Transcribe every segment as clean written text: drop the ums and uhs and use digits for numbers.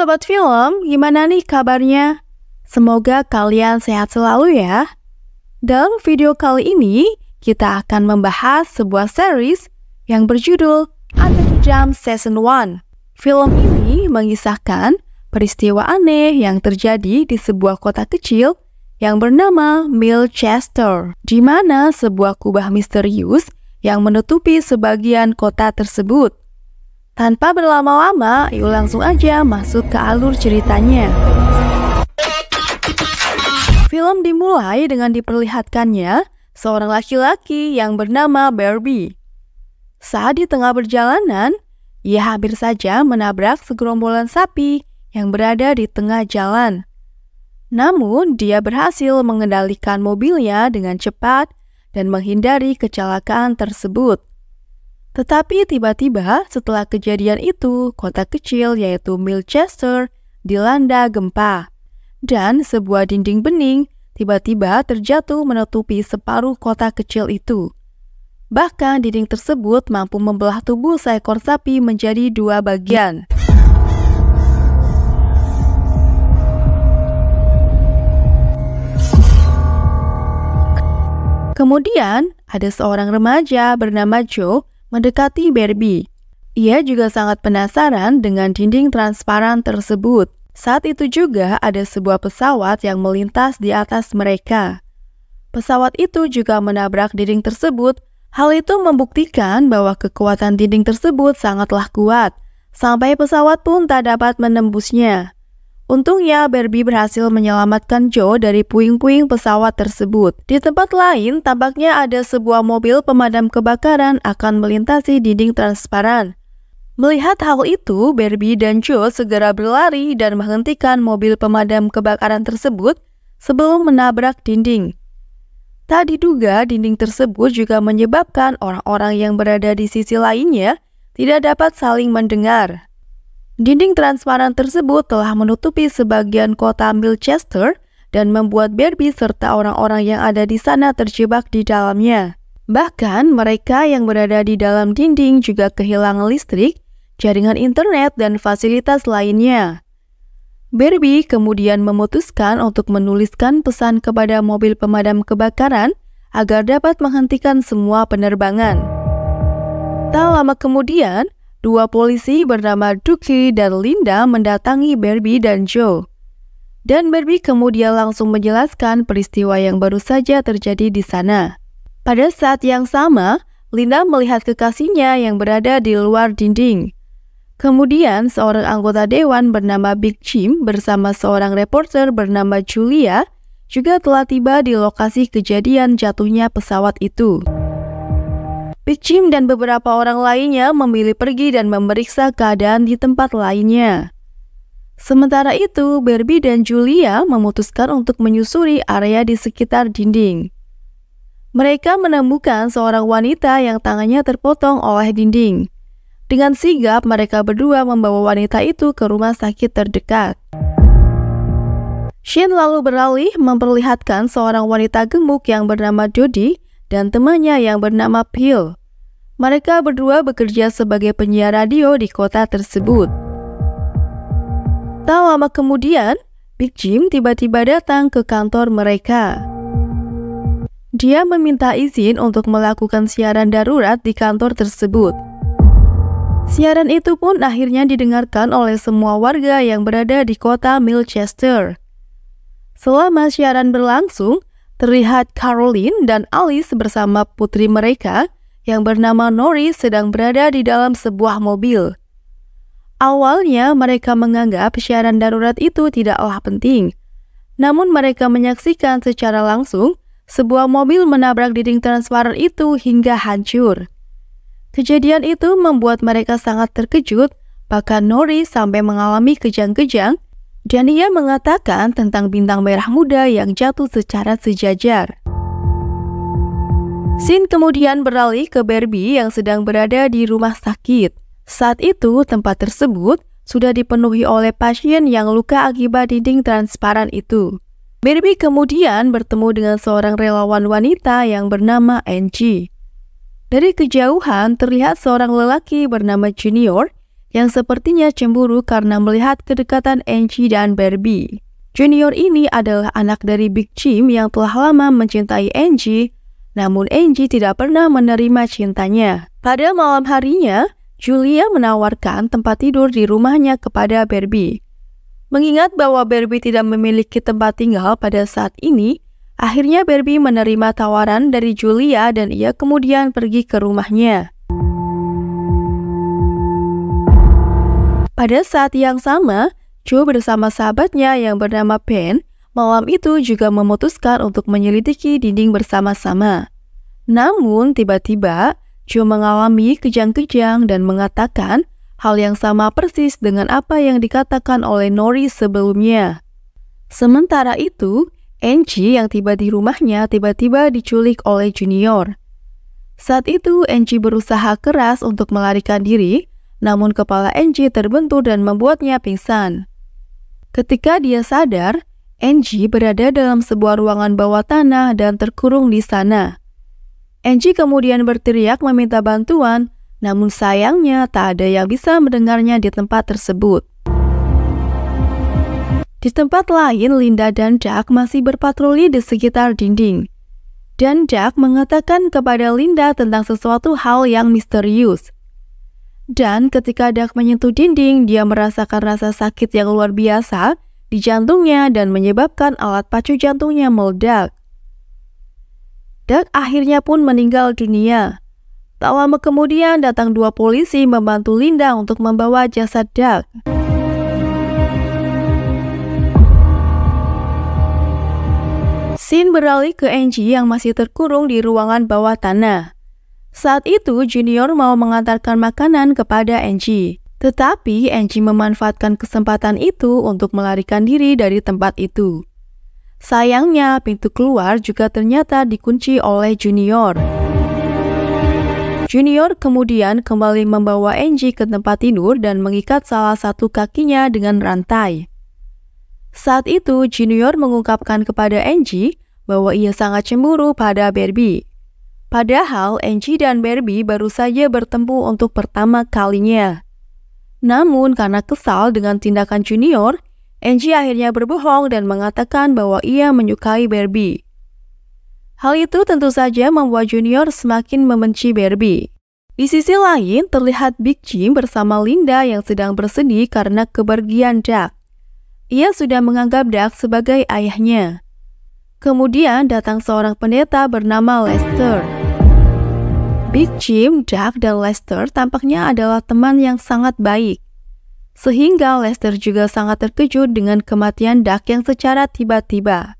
Sobat Film, gimana nih kabarnya? Semoga kalian sehat selalu ya. Dalam video kali ini, kita akan membahas sebuah series yang berjudul Under the Dome Season 1. Film ini mengisahkan peristiwa aneh yang terjadi di sebuah kota kecil yang bernama Milchester, di mana sebuah kubah misterius yang menutupi sebagian kota tersebut. Tanpa berlama-lama, yuk langsung aja masuk ke alur ceritanya. Film dimulai dengan diperlihatkannya seorang laki-laki yang bernama Barbie. Saat di tengah perjalanan, ia hampir saja menabrak segerombolan sapi yang berada di tengah jalan. Namun, dia berhasil mengendalikan mobilnya dengan cepat dan menghindari kecelakaan tersebut. Tetapi tiba-tiba setelah kejadian itu, kota kecil yaitu Milchester dilanda gempa. Dan sebuah dinding bening tiba-tiba terjatuh menutupi separuh kota kecil itu. Bahkan dinding tersebut mampu membelah tubuh seekor sapi menjadi dua bagian. Kemudian, ada seorang remaja bernama Joe mendekati Barbie. Ia juga sangat penasaran dengan dinding transparan tersebut. Saat itu juga ada sebuah pesawat yang melintas di atas mereka. Pesawat itu juga menabrak dinding tersebut. Hal itu membuktikan bahwa kekuatan dinding tersebut sangatlah kuat, sampai pesawat pun tak dapat menembusnya. Untungnya Barbie berhasil menyelamatkan Joe dari puing-puing pesawat tersebut. Di tempat lain, tampaknya ada sebuah mobil pemadam kebakaran akan melintasi dinding transparan. Melihat hal itu, Barbie dan Joe segera berlari dan menghentikan mobil pemadam kebakaran tersebut sebelum menabrak dinding. Tak diduga, dinding tersebut juga menyebabkan orang-orang yang berada di sisi lainnya tidak dapat saling mendengar. Dinding transparan tersebut telah menutupi sebagian kota Milchester dan membuat Barbie serta orang-orang yang ada di sana terjebak di dalamnya. Bahkan mereka yang berada di dalam dinding juga kehilangan listrik, jaringan internet, dan fasilitas lainnya. Barbie kemudian memutuskan untuk menuliskan pesan kepada mobil pemadam kebakaran agar dapat menghentikan semua penerbangan. Tak lama kemudian, dua polisi bernama Ducky dan Linda mendatangi Barbie dan Joe. Dan Barbie kemudian langsung menjelaskan peristiwa yang baru saja terjadi di sana. Pada saat yang sama, Linda melihat kekasihnya yang berada di luar dinding. Kemudian, seorang anggota dewan bernama Big Jim bersama seorang reporter bernama Julia juga telah tiba di lokasi kejadian jatuhnya pesawat itu. Big Jim dan beberapa orang lainnya memilih pergi dan memeriksa keadaan di tempat lainnya. Sementara itu, Barbie dan Julia memutuskan untuk menyusuri area di sekitar dinding. Mereka menemukan seorang wanita yang tangannya terpotong oleh dinding. Dengan sigap, mereka berdua membawa wanita itu ke rumah sakit terdekat. Shane lalu beralih memperlihatkan seorang wanita gemuk yang bernama Dodie dan temannya yang bernama Phil. Mereka berdua bekerja sebagai penyiar radio di kota tersebut. Tak lama kemudian, Big Jim tiba-tiba datang ke kantor mereka. Dia meminta izin untuk melakukan siaran darurat di kantor tersebut. Siaran itu pun akhirnya didengarkan oleh semua warga yang berada di kota Milchester. Selama siaran berlangsung, terlihat Caroline dan Alice bersama putri mereka yang bernama Norris sedang berada di dalam sebuah mobil. Awalnya mereka menganggap siaran darurat itu tidaklah penting. Namun mereka menyaksikan secara langsung sebuah mobil menabrak dinding transparan itu hingga hancur. Kejadian itu membuat mereka sangat terkejut, bahkan Norris sampai mengalami kejang-kejang dan ia mengatakan tentang bintang merah muda yang jatuh secara sejajar. Scene kemudian beralih ke Barbie yang sedang berada di rumah sakit. Saat itu, tempat tersebut sudah dipenuhi oleh pasien yang luka akibat dinding transparan itu. Barbie kemudian bertemu dengan seorang relawan wanita yang bernama Angie. Dari kejauhan terlihat seorang lelaki bernama Junior yang sepertinya cemburu karena melihat kedekatan Angie dan Barbie. Junior ini adalah anak dari Big Jim yang telah lama mencintai Angie, namun Angie tidak pernah menerima cintanya. Pada malam harinya, Julia menawarkan tempat tidur di rumahnya kepada Barbie. Mengingat bahwa Barbie tidak memiliki tempat tinggal pada saat ini, akhirnya Barbie menerima tawaran dari Julia dan ia kemudian pergi ke rumahnya. Pada saat yang sama, Joe bersama sahabatnya yang bernama Ben malam itu juga memutuskan untuk menyelidiki dinding bersama-sama. Namun tiba-tiba Joe mengalami kejang-kejang dan mengatakan hal yang sama persis dengan apa yang dikatakan oleh Norris sebelumnya. Sementara itu, Angie yang tiba di rumahnya tiba-tiba diculik oleh Junior. Saat itu Angie berusaha keras untuk melarikan diri, namun kepala Angie terbentur dan membuatnya pingsan. Ketika dia sadar, Angie berada dalam sebuah ruangan bawah tanah dan terkurung di sana. Angie kemudian berteriak meminta bantuan, namun sayangnya tak ada yang bisa mendengarnya di tempat tersebut. Di tempat lain, Linda dan Doug masih berpatroli di sekitar dinding. Dan Doug mengatakan kepada Linda tentang sesuatu hal yang misterius. Dan ketika Doug menyentuh dinding, dia merasakan rasa sakit yang luar biasa di jantungnya dan menyebabkan alat pacu jantungnya meledak. Doug akhirnya pun meninggal dunia. Tak lama kemudian datang 2 polisi membantu Linda untuk membawa jasad Doug. Scene beralih ke Angie yang masih terkurung di ruangan bawah tanah. Saat itu Junior mau mengantarkan makanan kepada Angie. Tetapi Angie memanfaatkan kesempatan itu untuk melarikan diri dari tempat itu. Sayangnya pintu keluar juga ternyata dikunci oleh Junior. Junior kemudian kembali membawa Angie ke tempat tidur dan mengikat salah satu kakinya dengan rantai. Saat itu Junior mengungkapkan kepada Angie bahwa ia sangat cemburu pada Barbie. Padahal Angie dan Barbie baru saja bertemu untuk pertama kalinya. Namun karena kesal dengan tindakan Junior, Angie akhirnya berbohong dan mengatakan bahwa ia menyukai Barbie. Hal itu tentu saja membuat Junior semakin membenci Barbie. Di sisi lain, terlihat Big Jim bersama Linda yang sedang bersedih karena kepergian Doug. Ia sudah menganggap Doug sebagai ayahnya. Kemudian datang seorang pendeta bernama Lester. Big Jim, Doug, dan Lester tampaknya adalah teman yang sangat baik. Sehingga Lester juga sangat terkejut dengan kematian Doug yang secara tiba-tiba.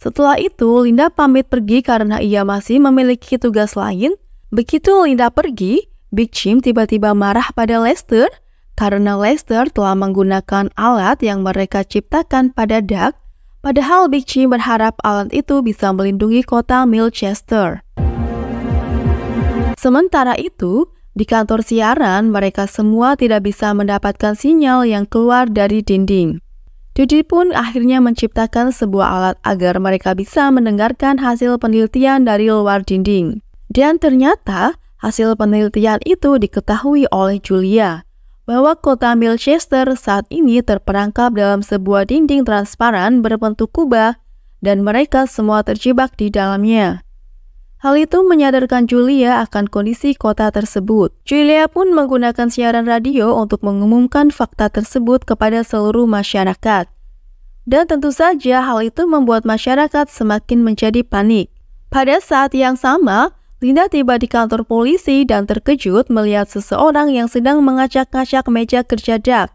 Setelah itu, Linda pamit pergi karena ia masih memiliki tugas lain. Begitu Linda pergi, Big Jim tiba-tiba marah pada Lester karena Lester telah menggunakan alat yang mereka ciptakan pada Doug, padahal Big Jim berharap alat itu bisa melindungi kota Milchester. Sementara itu, di kantor siaran, mereka semua tidak bisa mendapatkan sinyal yang keluar dari dinding. Didi pun akhirnya menciptakan sebuah alat agar mereka bisa mendengarkan hasil penelitian dari luar dinding. Dan ternyata hasil penelitian itu diketahui oleh Julia, bahwa kota Milchester saat ini terperangkap dalam sebuah dinding transparan berbentuk kubah dan mereka semua terjebak di dalamnya. Hal itu menyadarkan Julia akan kondisi kota tersebut. Julia pun menggunakan siaran radio untuk mengumumkan fakta tersebut kepada seluruh masyarakat. Dan tentu saja hal itu membuat masyarakat semakin menjadi panik. Pada saat yang sama, Linda tiba di kantor polisi dan terkejut melihat seseorang yang sedang mengacak-ngacak meja kerja Doug.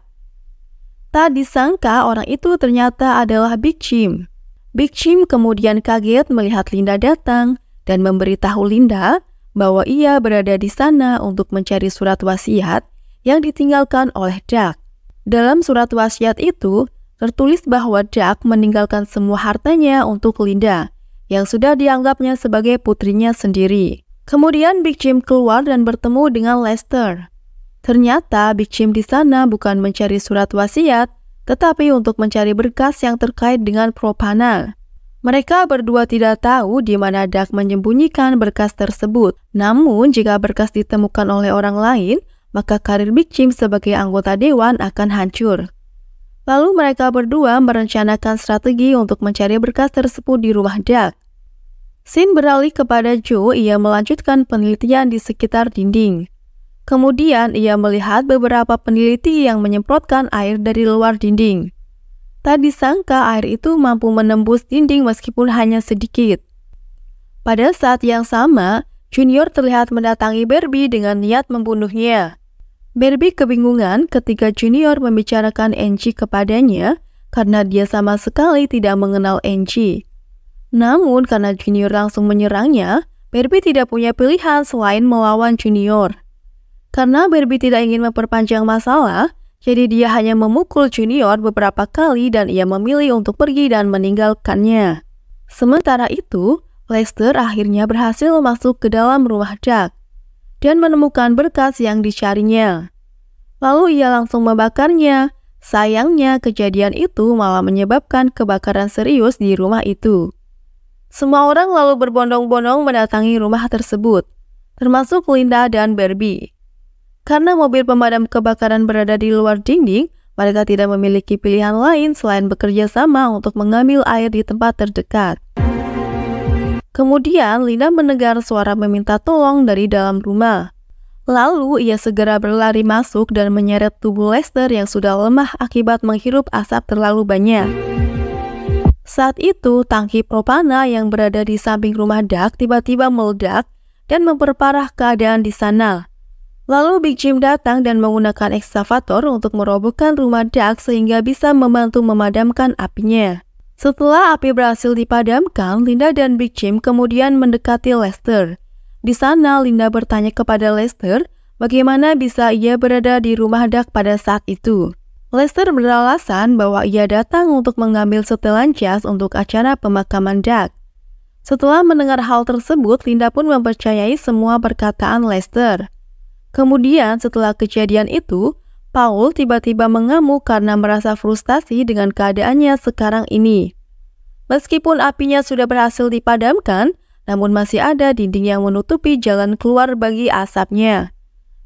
Tak disangka orang itu ternyata adalah Big Jim. Big Jim kemudian kaget melihat Linda datang dan memberitahu Linda bahwa ia berada di sana untuk mencari surat wasiat yang ditinggalkan oleh Doug. Dalam surat wasiat itu, tertulis bahwa Doug meninggalkan semua hartanya untuk Linda, yang sudah dianggapnya sebagai putrinya sendiri. Kemudian Big Jim keluar dan bertemu dengan Lester. Ternyata Big Jim di sana bukan mencari surat wasiat, tetapi untuk mencari berkas yang terkait dengan Propana. Mereka berdua tidak tahu di mana Doug menyembunyikan berkas tersebut. Namun, jika berkas ditemukan oleh orang lain, maka karir Big Jim sebagai anggota dewan akan hancur. Lalu mereka berdua merencanakan strategi untuk mencari berkas tersebut di rumah Doug. Scene beralih kepada Joe, ia melanjutkan penelitian di sekitar dinding. Kemudian ia melihat beberapa peneliti yang menyemprotkan air dari luar dinding. Tak disangka air itu mampu menembus dinding meskipun hanya sedikit. Pada saat yang sama, Junior terlihat mendatangi Barbie dengan niat membunuhnya. Barbie kebingungan ketika Junior membicarakan Angie kepadanya karena dia sama sekali tidak mengenal Angie. Namun karena Junior langsung menyerangnya, Barbie tidak punya pilihan selain melawan Junior. Karena Barbie tidak ingin memperpanjang masalah, jadi dia hanya memukul Junior beberapa kali dan ia memilih untuk pergi dan meninggalkannya. Sementara itu, Lester akhirnya berhasil masuk ke dalam rumah Doug dan menemukan berkas yang dicarinya. Lalu ia langsung membakarnya. Sayangnya kejadian itu malah menyebabkan kebakaran serius di rumah itu. Semua orang lalu berbondong-bondong mendatangi rumah tersebut, termasuk Linda dan Barbie. Karena mobil pemadam kebakaran berada di luar dinding, mereka tidak memiliki pilihan lain selain bekerja sama untuk mengambil air di tempat terdekat. Kemudian Linda mendengar suara meminta tolong dari dalam rumah. Lalu ia segera berlari masuk dan menyeret tubuh Lester yang sudah lemah akibat menghirup asap terlalu banyak. Saat itu, tangki propana yang berada di samping rumah Doug tiba-tiba meledak dan memperparah keadaan di sana. Lalu Big Jim datang dan menggunakan ekskavator untuk merobohkan rumah Doug sehingga bisa membantu memadamkan apinya. Setelah api berhasil dipadamkan, Linda dan Big Jim kemudian mendekati Lester. Di sana, Linda bertanya kepada Lester bagaimana bisa ia berada di rumah Doug pada saat itu. Lester beralasan bahwa ia datang untuk mengambil setelan jas untuk acara pemakaman Doug. Setelah mendengar hal tersebut, Linda pun mempercayai semua perkataan Lester. Kemudian setelah kejadian itu, Paul tiba-tiba mengamuk karena merasa frustasi dengan keadaannya sekarang ini. Meskipun apinya sudah berhasil dipadamkan, namun masih ada dinding yang menutupi jalan keluar bagi asapnya.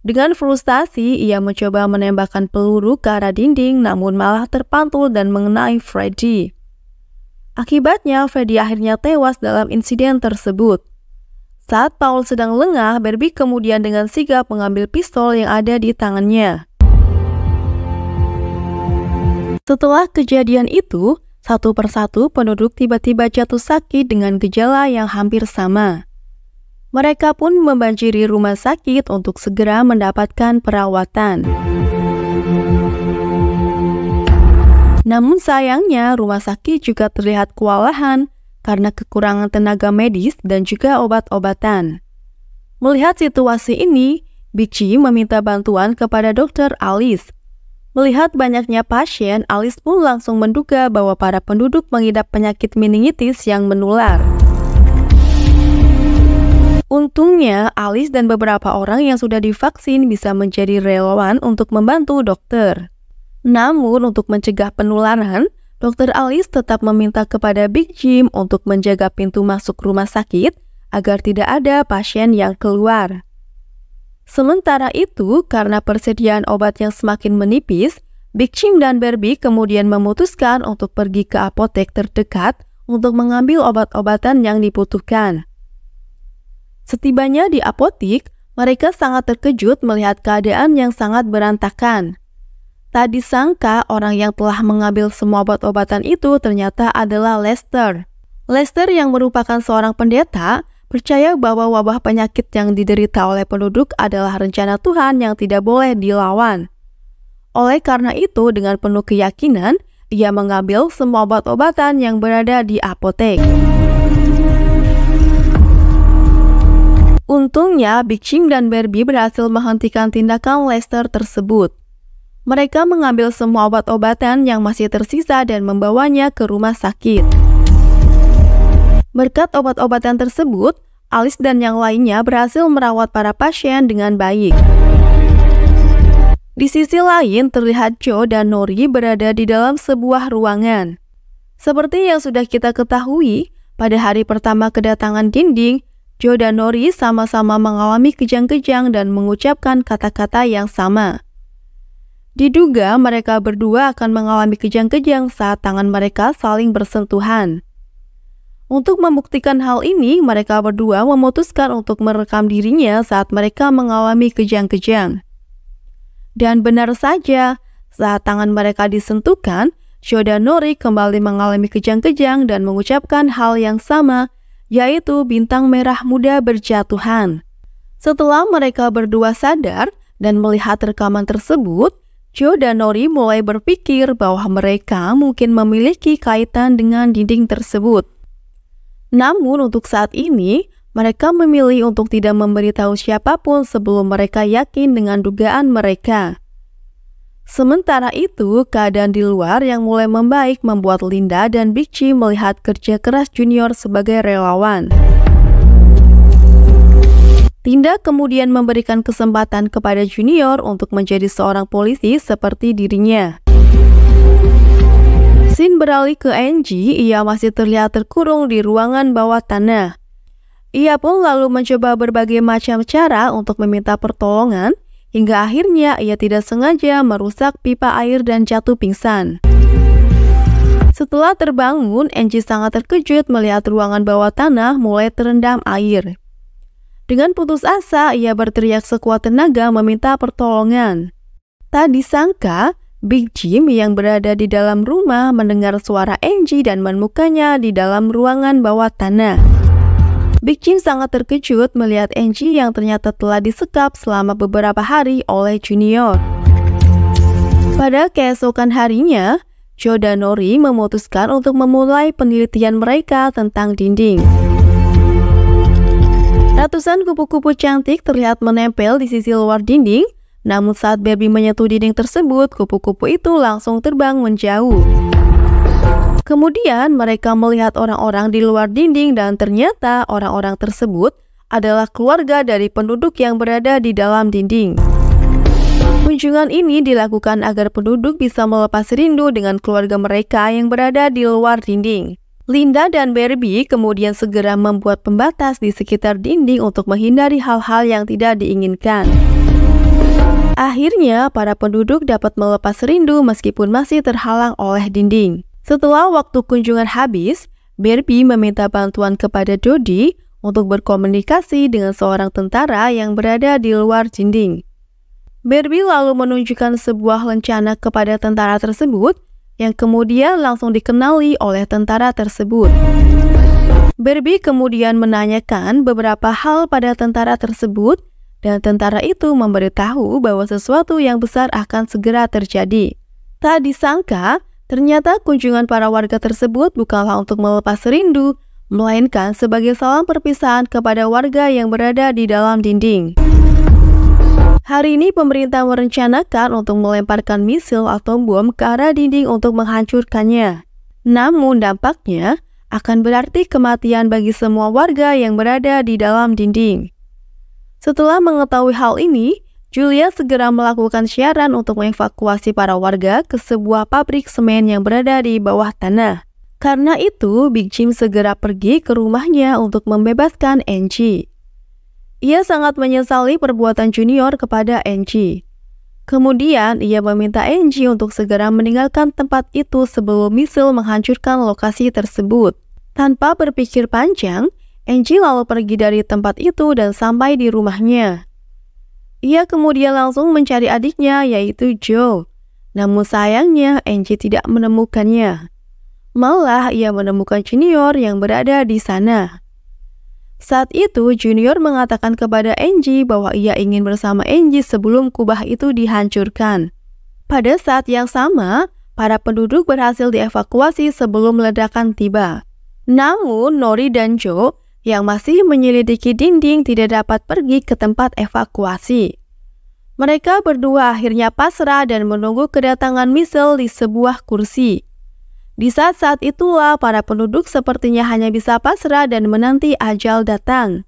Dengan frustasi, ia mencoba menembakkan peluru ke arah dinding namun malah terpantul dan mengenai Freddy. Akibatnya, Freddy akhirnya tewas dalam insiden tersebut. Saat Paul sedang lengah, Barbie kemudian dengan sigap mengambil pistol yang ada di tangannya. Setelah kejadian itu, satu persatu penduduk tiba-tiba jatuh sakit dengan gejala yang hampir sama. Mereka pun membanjiri rumah sakit untuk segera mendapatkan perawatan. Namun sayangnya rumah sakit juga terlihat kewalahan karena kekurangan tenaga medis dan juga obat-obatan. Melihat situasi ini, Big Jim meminta bantuan kepada Dr. Alice. Melihat banyaknya pasien, Alice pun langsung menduga bahwa para penduduk mengidap penyakit meningitis yang menular. Untungnya, Alice dan beberapa orang yang sudah divaksin bisa menjadi relawan untuk membantu dokter. Namun, untuk mencegah penularan, Dr. Alice tetap meminta kepada Big Jim untuk menjaga pintu masuk rumah sakit agar tidak ada pasien yang keluar. Sementara itu, karena persediaan obat yang semakin menipis, Big Jim dan Barbie kemudian memutuskan untuk pergi ke apotek terdekat untuk mengambil obat-obatan yang dibutuhkan. Setibanya di apotek, mereka sangat terkejut melihat keadaan yang sangat berantakan. Tak disangka orang yang telah mengambil semua obat-obatan itu ternyata adalah Lester. Lester yang merupakan seorang pendeta, percaya bahwa wabah penyakit yang diderita oleh penduduk adalah rencana Tuhan yang tidak boleh dilawan. Oleh karena itu, dengan penuh keyakinan, ia mengambil semua obat-obatan yang berada di apotek. Untungnya, Big Jim dan Barbie berhasil menghentikan tindakan Lester tersebut. Mereka mengambil semua obat-obatan yang masih tersisa dan membawanya ke rumah sakit. Berkat obat-obatan tersebut, Alice dan yang lainnya berhasil merawat para pasien dengan baik. Di sisi lain, terlihat Joe dan Nori berada di dalam sebuah ruangan. Seperti yang sudah kita ketahui, pada hari pertama kedatangan dinding, Joe dan Nori sama-sama mengalami kejang-kejang dan mengucapkan kata-kata yang sama. Diduga mereka berdua akan mengalami kejang-kejang saat tangan mereka saling bersentuhan. Untuk membuktikan hal ini, mereka berdua memutuskan untuk merekam dirinya saat mereka mengalami kejang-kejang. Dan benar saja, saat tangan mereka disentuhkan, Joe dan Nori kembali mengalami kejang-kejang dan mengucapkan hal yang sama, yaitu bintang merah muda berjatuhan. Setelah mereka berdua sadar dan melihat rekaman tersebut, Joe dan Nori mulai berpikir bahwa mereka mungkin memiliki kaitan dengan dinding tersebut. Namun untuk saat ini, mereka memilih untuk tidak memberitahu siapapun sebelum mereka yakin dengan dugaan mereka. Sementara itu, keadaan di luar yang mulai membaik membuat Linda dan Big Jim melihat kerja keras Junior sebagai relawan. Linda kemudian memberikan kesempatan kepada Junior untuk menjadi seorang polisi seperti dirinya. Scene beralih ke Angie, ia masih terlihat terkurung di ruangan bawah tanah. Ia pun lalu mencoba berbagai macam cara untuk meminta pertolongan, hingga akhirnya ia tidak sengaja merusak pipa air dan jatuh pingsan. Setelah terbangun, Angie sangat terkejut melihat ruangan bawah tanah mulai terendam air. Dengan putus asa, ia berteriak sekuat tenaga meminta pertolongan. Tak disangka, Big Jim yang berada di dalam rumah mendengar suara Angie dan menemukannya di dalam ruangan bawah tanah. Big Jim sangat terkejut melihat Angie yang ternyata telah disekap selama beberapa hari oleh Junior. Pada keesokan harinya, Joe dan Nori memutuskan untuk memulai penelitian mereka tentang dinding. Ratusan kupu-kupu cantik terlihat menempel di sisi luar dinding, namun saat Barbie menyentuh dinding tersebut, kupu-kupu itu langsung terbang menjauh. Kemudian mereka melihat orang-orang di luar dinding dan ternyata orang-orang tersebut adalah keluarga dari penduduk yang berada di dalam dinding. Kunjungan ini dilakukan agar penduduk bisa melepas rindu dengan keluarga mereka yang berada di luar dinding. Linda dan Barbie kemudian segera membuat pembatas di sekitar dinding untuk menghindari hal-hal yang tidak diinginkan. Akhirnya, para penduduk dapat melepas rindu meskipun masih terhalang oleh dinding. Setelah waktu kunjungan habis, Barbie meminta bantuan kepada Dodie untuk berkomunikasi dengan seorang tentara yang berada di luar dinding. Barbie lalu menunjukkan sebuah lencana kepada tentara tersebut, yang kemudian langsung dikenali oleh tentara tersebut. Barbie kemudian menanyakan beberapa hal pada tentara tersebut, dan tentara itu memberitahu bahwa sesuatu yang besar akan segera terjadi. Tak disangka, ternyata kunjungan para warga tersebut bukanlah untuk melepas rindu, melainkan sebagai salam perpisahan kepada warga yang berada di dalam dinding. Hari ini pemerintah merencanakan untuk melemparkan misil atau bom ke arah dinding untuk menghancurkannya. Namun dampaknya akan berarti kematian bagi semua warga yang berada di dalam dinding. Setelah mengetahui hal ini, Julia segera melakukan siaran untuk mengevakuasi para warga ke sebuah pabrik semen yang berada di bawah tanah. Karena itu, Big Jim segera pergi ke rumahnya untuk membebaskan Angie. Ia sangat menyesali perbuatan Junior kepada Angie. Kemudian, ia meminta Angie untuk segera meninggalkan tempat itu sebelum misil menghancurkan lokasi tersebut. Tanpa berpikir panjang, Angie lalu pergi dari tempat itu dan sampai di rumahnya. Ia kemudian langsung mencari adiknya, yaitu Joe. Namun sayangnya, Angie tidak menemukannya. Malah, ia menemukan Junior yang berada di sana. Saat itu, Junior mengatakan kepada Angie bahwa ia ingin bersama Angie sebelum kubah itu dihancurkan. Pada saat yang sama, para penduduk berhasil dievakuasi sebelum ledakan tiba. Namun, Nori dan Joe yang masih menyelidiki dinding tidak dapat pergi ke tempat evakuasi. Mereka berdua akhirnya pasrah dan menunggu kedatangan misil di sebuah kursi. Di saat-saat itulah para penduduk sepertinya hanya bisa pasrah dan menanti ajal datang.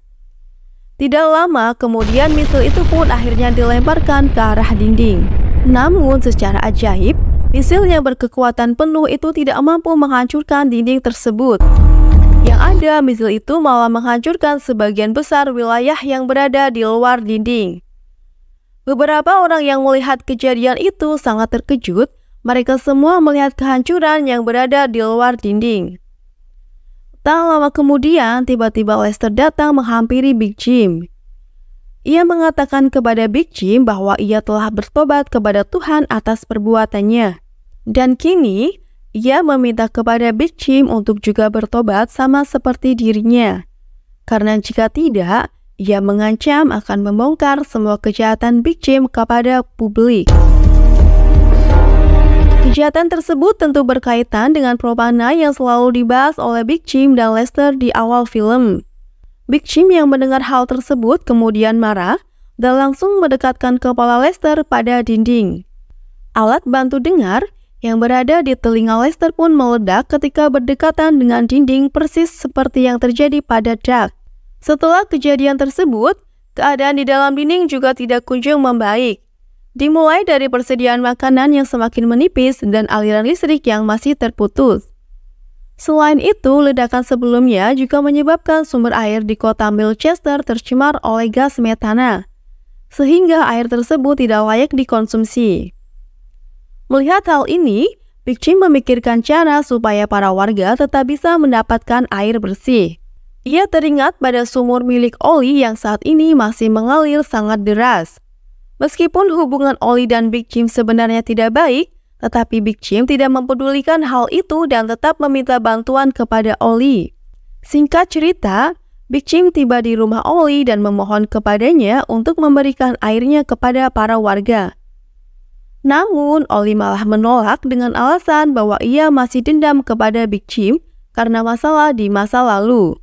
Tidak lama kemudian misil itu pun akhirnya dilemparkan ke arah dinding. Namun secara ajaib, misil yang berkekuatan penuh itu tidak mampu menghancurkan dinding tersebut. Yang ada, misil itu malah menghancurkan sebagian besar wilayah yang berada di luar dinding. Beberapa orang yang melihat kejadian itu sangat terkejut. Mereka semua melihat kehancuran yang berada di luar dinding. Tak lama kemudian, tiba-tiba Lester datang menghampiri Big Jim. Ia mengatakan kepada Big Jim bahwa ia telah bertobat kepada Tuhan atas perbuatannya. Dan kini, ia meminta kepada Big Jim untuk juga bertobat sama seperti dirinya. Karena jika tidak, ia mengancam akan membongkar semua kejahatan Big Jim kepada publik. Kejahatan tersebut tentu berkaitan dengan propaganda yang selalu dibahas oleh Big Jim dan Lester di awal film. Big Jim yang mendengar hal tersebut kemudian marah dan langsung mendekatkan kepala Lester pada dinding. Alat bantu dengar yang berada di telinga Lester pun meledak ketika berdekatan dengan dinding, persis seperti yang terjadi pada Doug. Setelah kejadian tersebut, keadaan di dalam dinding juga tidak kunjung membaik. Dimulai dari persediaan makanan yang semakin menipis dan aliran listrik yang masih terputus. Selain itu, ledakan sebelumnya juga menyebabkan sumber air di kota Milchester tercemar oleh gas metana, sehingga air tersebut tidak layak dikonsumsi. Melihat hal ini, Big Jim memikirkan cara supaya para warga tetap bisa mendapatkan air bersih. Ia teringat pada sumur milik Ollie yang saat ini masih mengalir sangat deras. Meskipun hubungan Ollie dan Big Jim sebenarnya tidak baik, tetapi Big Jim tidak mempedulikan hal itu dan tetap meminta bantuan kepada Ollie. Singkat cerita, Big Jim tiba di rumah Ollie dan memohon kepadanya untuk memberikan airnya kepada para warga. Namun, Ollie malah menolak dengan alasan bahwa ia masih dendam kepada Big Jim karena masalah di masa lalu.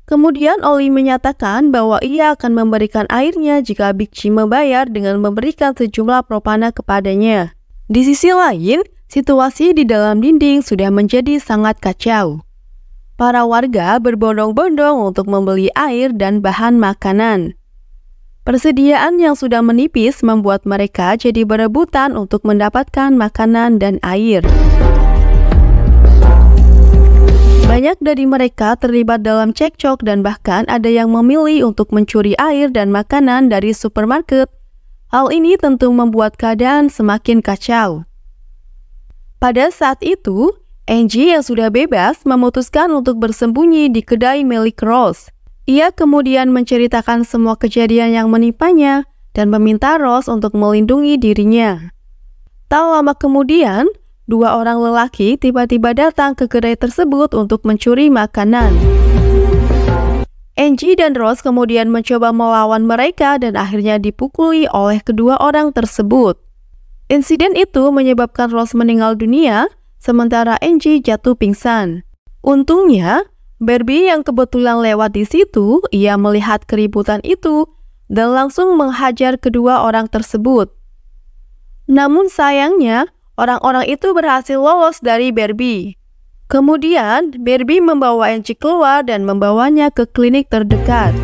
Kemudian Ollie menyatakan bahwa ia akan memberikan airnya jika Big Jim membayar dengan memberikan sejumlah propana kepadanya. Di sisi lain, situasi di dalam dinding sudah menjadi sangat kacau. Para warga berbondong-bondong untuk membeli air dan bahan makanan. Persediaan yang sudah menipis membuat mereka jadi berebutan untuk mendapatkan makanan dan air. Banyak dari mereka terlibat dalam cekcok dan bahkan ada yang memilih untuk mencuri air dan makanan dari supermarket. Hal ini tentu membuat keadaan semakin kacau. Pada saat itu, Angie yang sudah bebas memutuskan untuk bersembunyi di kedai milik Ross. Ia kemudian menceritakan semua kejadian yang menimpanya dan meminta Ross untuk melindungi dirinya. Tak lama kemudian, dua orang lelaki tiba-tiba datang ke kedai tersebut untuk mencuri makanan. Angie dan Ross kemudian mencoba melawan mereka dan akhirnya dipukuli oleh kedua orang tersebut. Insiden itu menyebabkan Ross meninggal dunia, sementara Angie jatuh pingsan. Untungnya, Barbie yang kebetulan lewat di situ, ia melihat keributan itu dan langsung menghajar kedua orang tersebut. Namun sayangnya, orang-orang itu berhasil lolos dari Barbie. Kemudian, Barbie membawa Angie keluar dan membawanya ke klinik terdekat.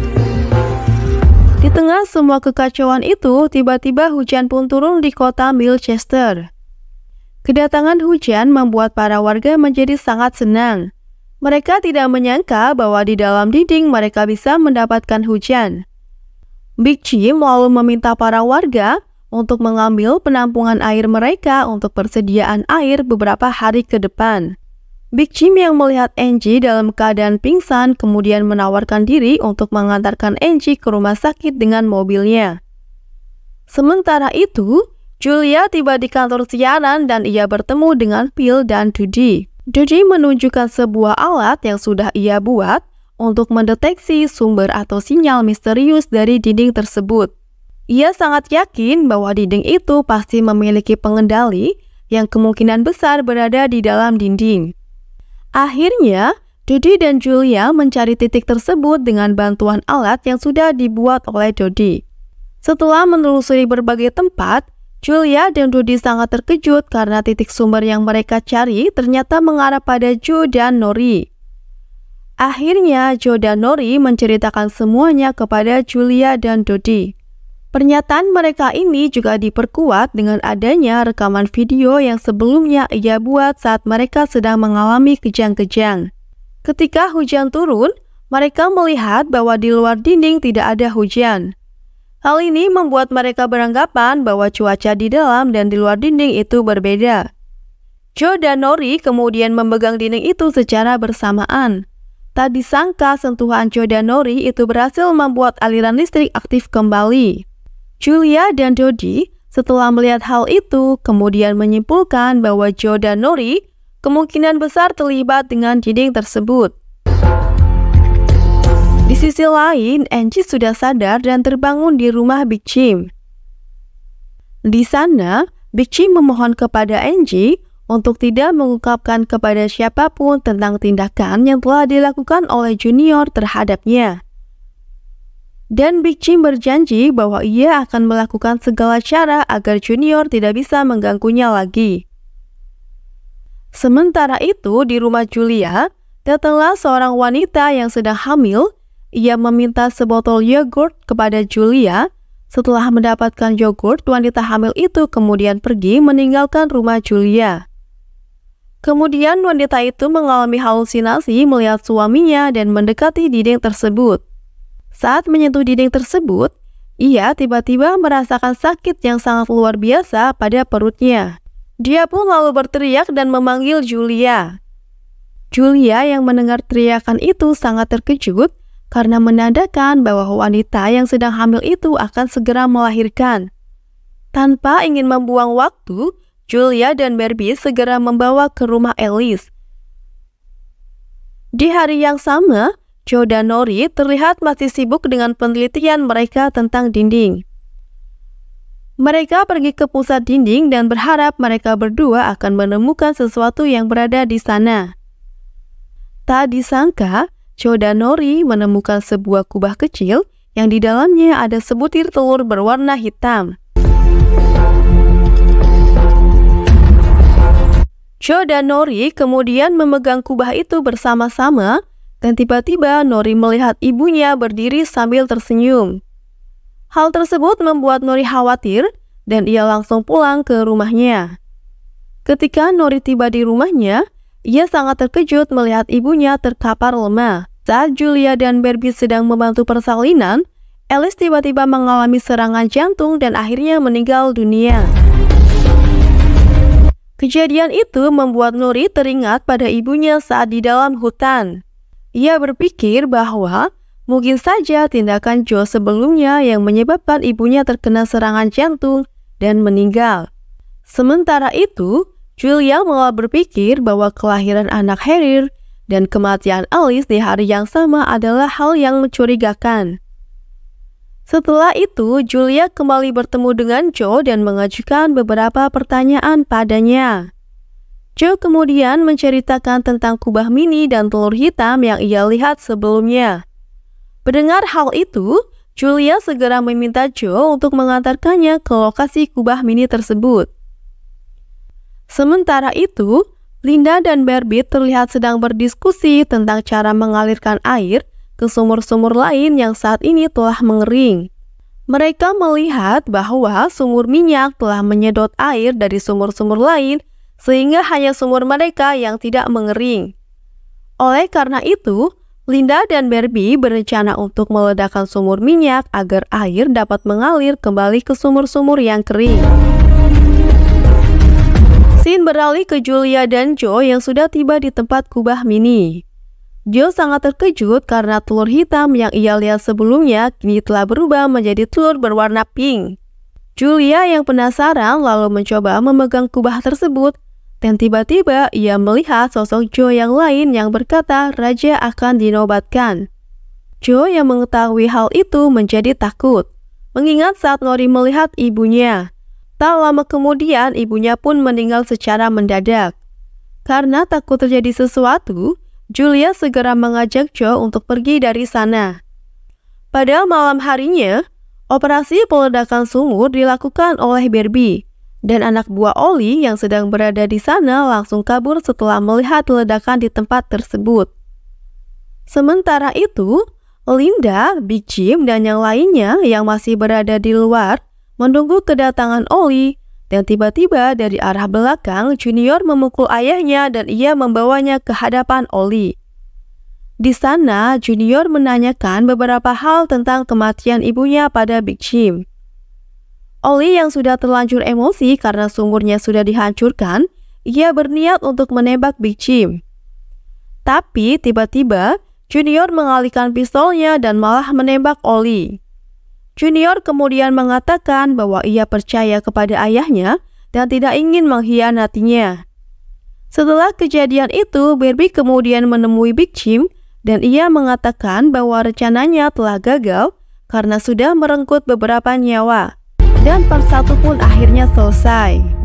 Di tengah semua kekacauan itu, tiba-tiba hujan pun turun di kota Milchester. Kedatangan hujan membuat para warga menjadi sangat senang. Mereka tidak menyangka bahwa di dalam dinding mereka bisa mendapatkan hujan. Big Jim lalu meminta para warga untuk mengambil penampungan air mereka untuk persediaan air beberapa hari ke depan. Big Jim yang melihat Angie dalam keadaan pingsan kemudian menawarkan diri untuk mengantarkan Angie ke rumah sakit dengan mobilnya. Sementara itu, Julia tiba di kantor siaran dan ia bertemu dengan Phil dan Dudi. Dudi menunjukkan sebuah alat yang sudah ia buat untuk mendeteksi sumber atau sinyal misterius dari dinding tersebut. Ia sangat yakin bahwa dinding itu pasti memiliki pengendali yang kemungkinan besar berada di dalam dinding. Akhirnya, Dodi dan Julia mencari titik tersebut dengan bantuan alat yang sudah dibuat oleh Dodi. Setelah menelusuri berbagai tempat, Julia dan Dodi sangat terkejut karena titik sumber yang mereka cari ternyata mengarah pada Joe dan Nori. Akhirnya, Joe dan Nori menceritakan semuanya kepada Julia dan Dodi. Pernyataan mereka ini juga diperkuat dengan adanya rekaman video yang sebelumnya ia buat saat mereka sedang mengalami kejang-kejang. Ketika hujan turun, mereka melihat bahwa di luar dinding tidak ada hujan. Hal ini membuat mereka beranggapan bahwa cuaca di dalam dan di luar dinding itu berbeda. Joe dan Nori kemudian memegang dinding itu secara bersamaan. Tak disangka sentuhan Joe dan Nori itu berhasil membuat aliran listrik aktif kembali. Julia dan Dodi setelah melihat hal itu kemudian menyimpulkan bahwa Joe dan Nori kemungkinan besar terlibat dengan dinding tersebut. Di sisi lain, Angie sudah sadar dan terbangun di rumah Big Jim. Di sana, Big Jim memohon kepada Angie untuk tidak mengungkapkan kepada siapapun tentang tindakan yang telah dilakukan oleh Junior terhadapnya. Dan Big Jim berjanji bahwa ia akan melakukan segala cara agar Junior tidak bisa mengganggunya lagi. Sementara itu, di rumah Julia, datanglah seorang wanita yang sedang hamil. Ia meminta sebotol yogurt kepada Julia. Setelah mendapatkan yogurt, wanita hamil itu kemudian pergi meninggalkan rumah Julia. Kemudian wanita itu mengalami halusinasi melihat suaminya dan mendekati dinding tersebut. Saat menyentuh dinding tersebut, ia tiba-tiba merasakan sakit yang sangat luar biasa pada perutnya. Dia pun lalu berteriak dan memanggil Julia. Julia yang mendengar teriakan itu sangat terkejut karena menandakan bahwa wanita yang sedang hamil itu akan segera melahirkan. Tanpa ingin membuang waktu, Julia dan Barbie segera membawa ke rumah Alice. Di hari yang sama, Joe dan Nori terlihat masih sibuk dengan penelitian mereka tentang dinding. Mereka pergi ke pusat dinding dan berharap mereka berdua akan menemukan sesuatu yang berada di sana. Tak disangka, Joe dan Nori menemukan sebuah kubah kecil yang di dalamnya ada sebutir telur berwarna hitam. Joe dan Nori kemudian memegang kubah itu bersama-sama dan tiba-tiba Nori melihat ibunya berdiri sambil tersenyum. Hal tersebut membuat Nori khawatir dan ia langsung pulang ke rumahnya. Ketika Nori tiba di rumahnya, ia sangat terkejut melihat ibunya terkapar lemah. Saat Julia dan Barbie sedang membantu persalinan, Alice tiba-tiba mengalami serangan jantung dan akhirnya meninggal dunia. Kejadian itu membuat Nori teringat pada ibunya saat di dalam hutan. Ia berpikir bahwa mungkin saja tindakan Joe sebelumnya yang menyebabkan ibunya terkena serangan jantung dan meninggal. Sementara itu, Julia malah berpikir bahwa kelahiran anak Harry dan kematian Alice di hari yang sama adalah hal yang mencurigakan. Setelah itu, Julia kembali bertemu dengan Joe dan mengajukan beberapa pertanyaan padanya. Joe kemudian menceritakan tentang kubah mini dan telur hitam yang ia lihat sebelumnya. Mendengar hal itu, Julia segera meminta Joe untuk mengantarkannya ke lokasi kubah mini tersebut. Sementara itu, Linda dan Barbie terlihat sedang berdiskusi tentang cara mengalirkan air ke sumur-sumur lain yang saat ini telah mengering. Mereka melihat bahwa sumur minyak telah menyedot air dari sumur-sumur lain sehingga hanya sumur mereka yang tidak mengering. Oleh karena itu, Linda dan Barbie berencana untuk meledakkan sumur minyak agar air dapat mengalir kembali ke sumur-sumur yang kering. Scene beralih ke Julia dan Joe yang sudah tiba di tempat kubah mini. Joe sangat terkejut karena telur hitam yang ia lihat sebelumnya kini telah berubah menjadi telur berwarna pink. Julia yang penasaran lalu mencoba memegang kubah tersebut dan tiba-tiba ia melihat sosok Joe yang lain yang berkata raja akan dinobatkan. Joe yang mengetahui hal itu menjadi takut, mengingat saat Nori melihat ibunya. Tak lama kemudian ibunya pun meninggal secara mendadak. Karena takut terjadi sesuatu, Julia segera mengajak Joe untuk pergi dari sana. Pada malam harinya, operasi peledakan sumur dilakukan oleh Barbie, dan anak buah Oli yang sedang berada di sana langsung kabur setelah melihat ledakan di tempat tersebut. Sementara itu, Linda, Big Jim, dan yang lainnya yang masih berada di luar menunggu kedatangan Oli, dan tiba-tiba dari arah belakang Junior memukul ayahnya dan ia membawanya ke hadapan Oli. Di sana, Junior menanyakan beberapa hal tentang kematian ibunya pada Big Jim. Oli yang sudah terlanjur emosi karena sumurnya sudah dihancurkan, ia berniat untuk menembak Big Jim. Tapi tiba-tiba, Junior mengalihkan pistolnya dan malah menembak Oli. Junior kemudian mengatakan bahwa ia percaya kepada ayahnya dan tidak ingin mengkhianatinya. Setelah kejadian itu, Barbie kemudian menemui Big Jim dan ia mengatakan bahwa rencananya telah gagal karena sudah merenggut beberapa nyawa dan part 1 pun akhirnya selesai.